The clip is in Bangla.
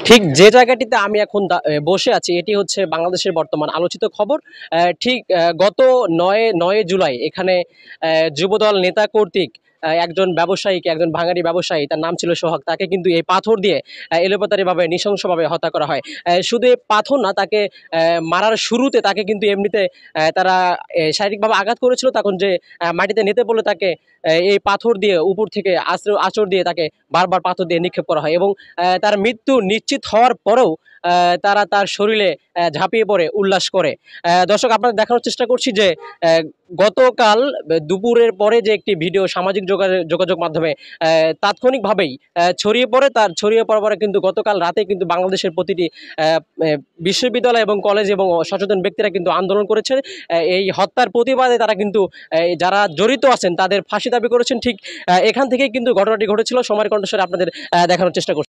ঠিক যে জায়গাটিতে আমি এখন বসে আছি এটি হচ্ছে বাংলাদেশের বর্তমান আলোচিত খবর। ঠিক গত ৯ জুলাই এখানে যুবদল নেতা কর্তৃক একজন ব্যবসায়ীকে, একজন ভাঙাড়ি ব্যবসায়ী, তার নাম ছিল সোহাগ, তাকে কিন্তু এই পাথর দিয়ে এলোপাতাড়িভাবে নৃশংসভাবে হত্যা করা হয়। শুধু এই পাথর না, তাকে মারার শুরুতে তাকে কিন্তু এমনিতে তারা শারীরিকভাবে আঘাত করেছিল। তখন যে মাটিতে নেতে পড়লে তাকে এই পাথর দিয়ে উপর থেকে আঁচড় দিয়ে তাকে বারবার পাথর দিয়ে নিক্ষেপ করা হয় এবং তার মৃত্যু নিশ্চিত হওয়ার পরেও তারা তার শরীরে ঝাঁপিয়ে পড়ে উল্লাস করে। দর্শক, আপনারা দেখানোর চেষ্টা করছি যে গতকাল দুপুরের পরে যে একটি ভিডিও সামাজিক যোগাযোগ মাধ্যমে তাৎক্ষণিকভাবেই ছড়িয়ে পড়ে, তার ছড়িয়ে পড়ার পরে কিন্তু গতকাল রাতে কিন্তু বাংলাদেশের প্রতিটি বিশ্ববিদ্যালয় এবং কলেজ এবং সচেতন ব্যক্তিরা কিন্তু আন্দোলন করেছে। এই হত্যার প্রতিবাদে তারা কিন্তু যারা জড়িত আছেন তাদের ফাঁসি দাবি করেছেন। ঠিক এখান থেকেই কিন্তু ঘটনাটি ঘটেছিল। সময়ের কণ্ঠস্বরে আপনাদের দেখানোর চেষ্টা করছি।